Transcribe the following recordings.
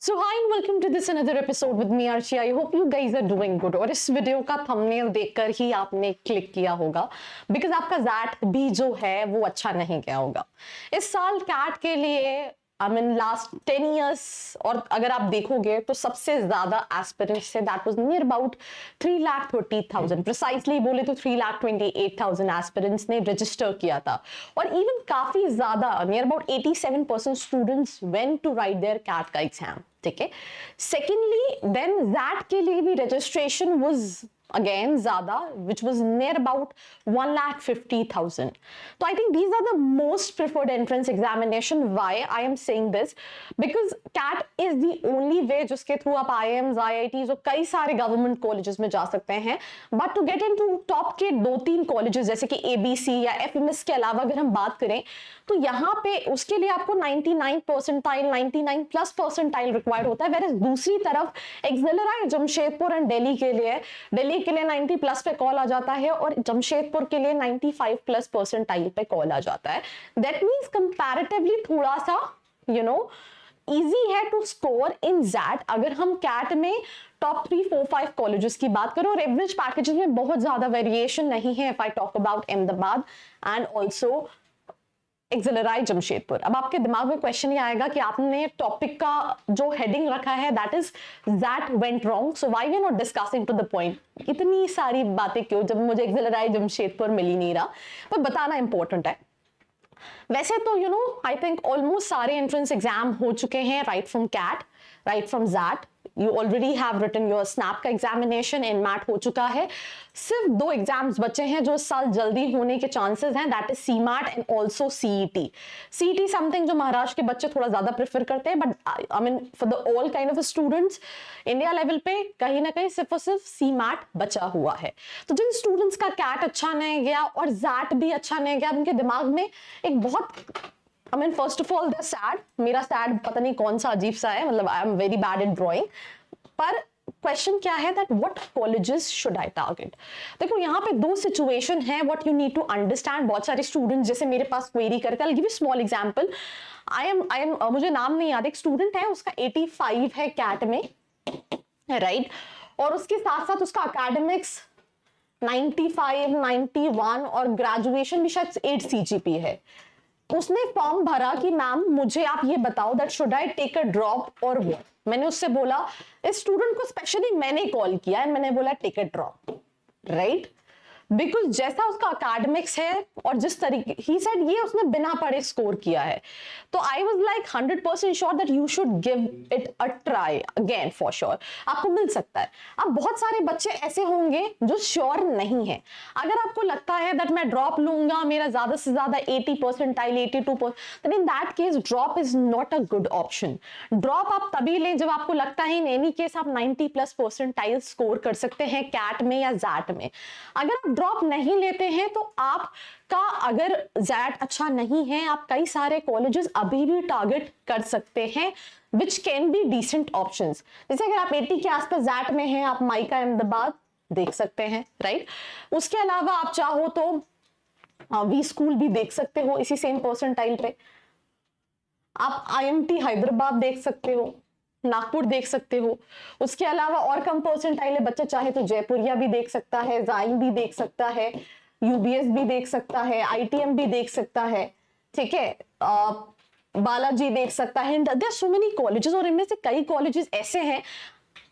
So hi and welcome to this another episode with me Archie. I hope you guys are doing good. और इस video का thumbnail देखकर ही आपने click किया होगा बिकॉज आपका जैट भी जो है वो अच्छा नहीं गया होगा इस साल कैट के लिए। आई मीन लास्ट 10 years और अगर आप देखोगे तो सबसे ज्यादा एस्पिरेंट्स थे that was near about 3,30,000 precisely बोले तो 3,28,000 एस्पिरेंट्स ने रजिस्टर किया था और इवन काफी ज्यादा near about 87% students went to write their CAT का एग्जाम। ठीक है, सेकेंडली देन जैट के लिए भी रजिस्ट्रेशन वाज again ज्यादा which was near about 1,50,000. So I think these are the most preferred entrance examination. Why I am saying this? Because CAT is the only way जिसके through आप IIMs, IITs और कई सारे government colleges में जा सकते हैं। But to get into top के 2-3 कॉलेजेस जैसे कि ABC या FMS के अलावा अगर हम बात करें तो यहाँ पे उसके लिए आपको 99 परसेंटाइल 99 प्लस परसेंटाइल रिक्वायर्ड होता है। वेयर दूसरी तरफ एक्सेलराइट जमशेदपुर एंड दिल्ली के लिए 90 प्लस पे कॉल आ जाता है और जमशेदपुर के लिए 95 प्लस परसेंटाइल पे कॉल आ जाता है। दैट मीन्स कंपैरेटिवली थोड़ा सा इजी है टू स्कोर इन जैट अगर हम कैट में टॉप 3, 4, 5 कॉलेजेस की बात करें और एवरेज पैकेजेस में बहुत ज्यादा वेरिएशन नहीं है। If I talk about Ahmedabad and also accelerate Jamshedpur. अब आपके दिमाग में क्वेश्चन ये आएगा कि आपने टॉपिक का जो हेडिंग रखा है that is that went wrong, so why we are not discussing to the point. इतनी सारी बातें क्यों जब मुझे एक्सेलराइट जमशेदपुर मिल ही नहीं रहा, पर बताना इंपॉर्टेंट है। वैसे तो आई थिंक ऑलमोस्ट सारे एंट्रेंस एग्जाम हो चुके हैं right from CAT, right from XAT. You already have written your SNAP का एग्जामिनेशन, NMAT हो चुका है। सिर्फ 2 एग्जाम्स बचे हैं जो इस साल जल्दी होने के चांसेस हैं, that is CMAT and also CET। CET something जो महाराष्ट्र के बच्चे थोड़ा ज्यादा प्रेफर करते हैं, but I mean for the all kind of students India level पे कहीं ना कहीं सिर्फ और सिर्फ CMAT बचा हुआ है। तो जिन स्टूडेंट्स का कैट अच्छा नहीं गया और जैट भी अच्छा नहीं गया, उनके दिमाग में एक बहुत I mean, first of all, they're sad. मेरा sad पता नहीं कौन सा अजीब सा है, मतलब I am very bad at drawing. पर क्वेश्चन क्या है that what colleges should I target? देखो यहाँ पे 2 सिचुएशन है what you need to understand। बहुत सारे स्टूडेंट जैसे मेरे पास क्वेरी करते हैं। I'll give you small example. I am मुझे नाम नहीं याद, एक स्टूडेंट है उसका 85 है कैट में, राइट? और उसके साथ साथ उसका अकेडमिक्स 95, 91 और ग्रेजुएशन भी शायद 8 CGP है। उसने फॉर्म भरा कि मैम मुझे आप ये बताओ that should I take a drop और व्हाट। मैंने उससे बोला, इस स्टूडेंट को स्पेशली मैंने कॉल किया है, मैंने बोला take a drop, right? Because जैसा उसका अकेडमिक्स है और जिस तरीके ही सेड ये उसने बिना पढ़े स्कोर किया है, तो I was like 100% sure that you should give it a try again for sure. आपको मिल सकता है। अब बहुत सारे बच्चे ऐसे होंगे जो श्योर नहीं है। अगर आपको लगता है दैट मैं ड्रॉप लूंगा, मेरा ज्यादा से ज्यादा 80 percentile 82%, then in that case drop is not a good option. Drop आप तभी लें जब आपको लगता है इन एनी केस आप 90 प्लस परसेंटाइल स्कोर कर सकते हैं कैट में या जैट में। अगर आप ड्रॉप नहीं लेते हैं तो आपका अगर जैट अच्छा नहीं है, आप कई सारे कॉलेजेस अभी भी टारगेट कर सकते हैं which can be decent options. जैसे अगर आप 80 के आसपास जैट में हैं, आप माइका अहमदाबाद देख सकते हैं, राइट? उसके अलावा आप चाहो तो वी स्कूल भी देख सकते हो इसी सेम परसेंटाइल पे। आप IMT हैदराबाद देख सकते हो, नागपुर देख सकते हो। उसके अलावा और कम परसेंटाइल है, बच्चा चाहे तो जयपुरिया भी देख सकता है, जाइन भी देख सकता है, UBS भी देख सकता है, ITM भी देख सकता है, ठीक है, बालाजी देख सकता है। There are so many colleges और इनमें से कई कॉलेजेस ऐसे हैं।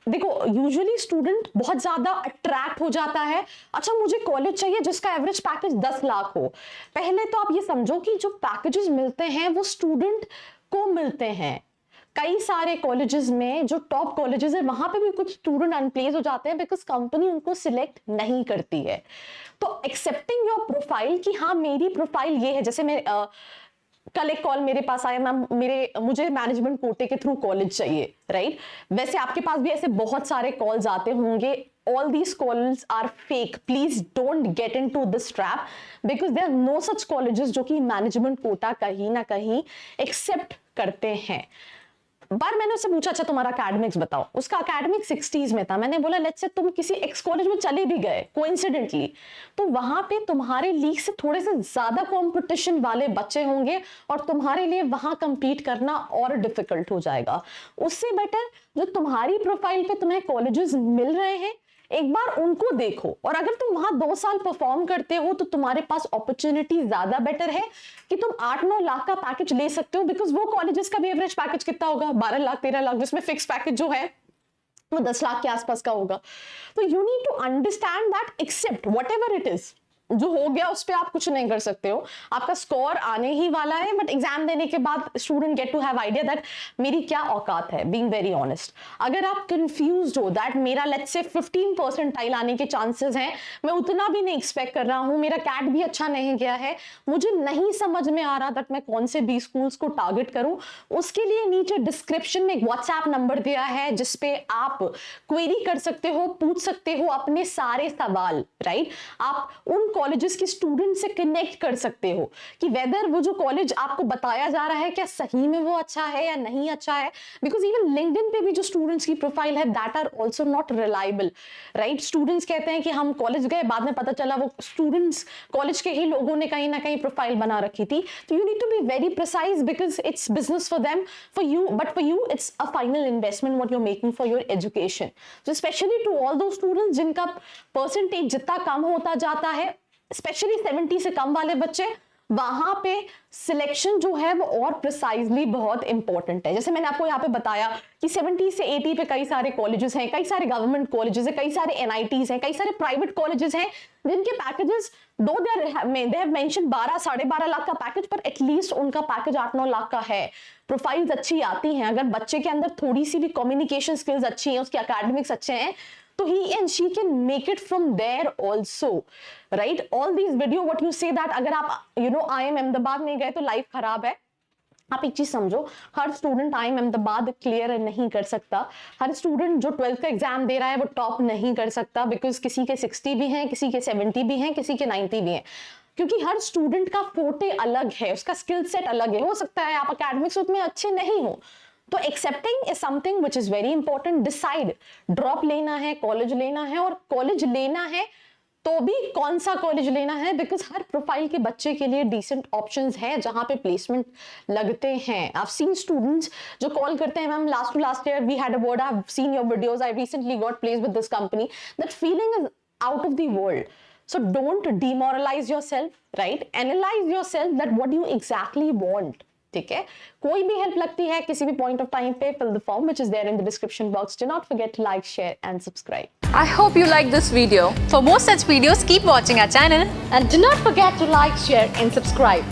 देखो यूजुअली स्टूडेंट बहुत ज्यादा अट्रैक्ट हो जाता है, अच्छा मुझे कॉलेज चाहिए जिसका एवरेज पैकेज 10 लाख हो। पहले तो आप ये समझो कि जो पैकेजेस मिलते हैं वो स्टूडेंट को मिलते हैं। कई सारे कॉलेजेस में जो टॉप कॉलेजेस है वहां पे भी कुछ स्टूडेंट अनप्लेस हो जाते हैं बिकॉज कंपनी उनको सिलेक्ट नहीं करती है। तो एक्सेप्टिंग योर प्रोफाइल कि हाँ मेरी प्रोफाइल ये है, जैसे मैं कल एक कॉल मेरे पास आया, मैम मुझे मैनेजमेंट कोटे के थ्रू कॉलेज चाहिए, राइट? वैसे आपके पास भी ऐसे बहुत सारे कॉल्स आते होंगे। All these calls are fake. Please don't get into this trap because there are no such colleges जो कि मैनेजमेंट कोटा कहीं ना कहीं एक्सेप्ट करते हैं। बार मैंने उससे पूछा अच्छा तुम्हारा एकेडमिक्स बताओ, उसका एकेडमिक 60s में था। मैंने बोला लेट्स से तुम किसी एक्स कॉलेज में चले भी गए कोइंसिडेंटली, तो वहां पे तुम्हारे लीग से थोड़े से ज्यादा कंपटीशन वाले बच्चे होंगे और तुम्हारे लिए वहां compete करना और डिफिकल्ट हो जाएगा। उससे बेटर जो तुम्हारी प्रोफाइल पे तुम्हें कॉलेजेस मिल रहे हैं एक बार उनको देखो, और अगर तुम वहां 2 साल परफॉर्म करते हो तो तुम्हारे पास अपॉर्चुनिटी ज्यादा बेटर है कि तुम 8-9 लाख का पैकेज ले सकते हो, बिकॉज वो कॉलेजेस का भी एवरेज पैकेज कितना होगा, 12 लाख 13 लाख, जिसमें फिक्स पैकेज जो है वो 10 लाख के आसपास का होगा। तो you need to understand that accept whatever it is, जो हो गया उस पर आप कुछ नहीं कर सकते हो, आपका स्कोर आने ही वाला है, बट एग्जाम देने के बाद student get to have idea that मेरी क्या औकात है, बीइंग वेरी ऑनेस्ट। अगर आप कंफ्यूज्ड हो दैट मेरा लेट्स से 15 परसेंटाइल आने के चांसेस हैं, मैं उतना भी नहीं एक्सपेक्ट कर रहा हूं, मेरा कैट भी अच्छा नहीं गया है, मुझे नहीं समझ में आ रहा दैट मैं कौन से 20 स्कूल्स को टारगेट करूं, उसके लिए नीचे डिस्क्रिप्शन में एक व्हाट्सएप नंबर दिया है जिसपे आप क्वेरी कर सकते हो, पूछ सकते हो अपने सारे सवाल, राइट। आप उन कॉलेजेस के स्टूडेंट से कनेक्ट कर सकते हो कि वेदर वो जो कॉलेज आपको बताया जा रहा है क्या सही में वो अच्छा है या नहीं अच्छा है, बिकॉज इवन लिंक्डइन पे भी जो स्टूडेंट्स की प्रोफाइल है that are also not reliable, right. Students कहते हैं कि हम कॉलेज गए, बाद में पता चला वो स्टूडेंट्स कॉलेज के ही लोगों ने कहीं ना कहीं प्रोफाइल बना रखी थी। तो you need to be very precise because it's business for them, for you, but for you it's a final investment what you are making for your education. So specially to all those students जिनका percentage जितना कम होता जाता है, specially 70 से कम वाले बच्चे, वहां पे सिलेक्शन जो है वो और प्रिसाइजली बहुत इंपॉर्टेंट है। जैसे मैंने आपको यहाँ पे बताया कि 70 से 80 पे कई सारे कॉलेजेस हैं, कई सारे गवर्नमेंट कॉलेजेस हैं, कई सारे एनआईटीज हैं, कई सारे प्राइवेट कॉलेजेस हैं जिनके पैकेजेस दो दे हैव मेंशन 12 साढ़े 12 लाख का पैकेज, पर एटलीस्ट उनका पैकेज 8-9 लाख का है। प्रोफाइल्स अच्छी आती हैं, अगर बच्चे के अंदर थोड़ी सी भी कम्युनिकेशन स्किल्स अच्छी हैं, उसके एकेडमिक्स अच्छे हैं, तो he and she can make it from there also, right? All these video what you say that अगर आप IIM अहमदाबाद नहीं गए तो लाइफ खराब है, आप एक चीज समझो, हर स्टूडेंट IIM अहमदाबाद क्लियर नहीं कर सकता, हर स्टूडेंट जो 12th का एग्जाम दे रहा है वो टॉप नहीं कर सकता, बिकॉज किसी के 60 भी हैं, किसी के 70 भी हैं, किसी के 90 भी हैं, क्योंकि हर स्टूडेंट का फोटे अलग है, उसका स्किल सेट अलग है। हो सकता है आप एकेडमिक्स में अच्छे नहीं हो, तो accepting is something which is very important. Decide drop लेना है, कॉलेज लेना है, और कॉलेज लेना है तो भी कौन सा कॉलेज लेना है, बिकॉज हर प्रोफाइल के बच्चे के लिए डिसेंट ऑप्शंस है जहां पे प्लेसमेंट लगते हैं। आई हैव सीन स्टूडेंट्स जो कॉल करते हैं, ma'am last year we had a word, I have seen your videos, I recently got placed with this company, that feeling is out of the world. So don't demoralize yourself, right? Analyze yourself that what you exactly want. ठीक है, कोई भी help लगती है किसी भी point of time पे, fill the form which is there in the description box. Do not forget to like, share and subscribe. I hope you like this video. For more such videos, keep watching our channel And do not forget to like, share and subscribe.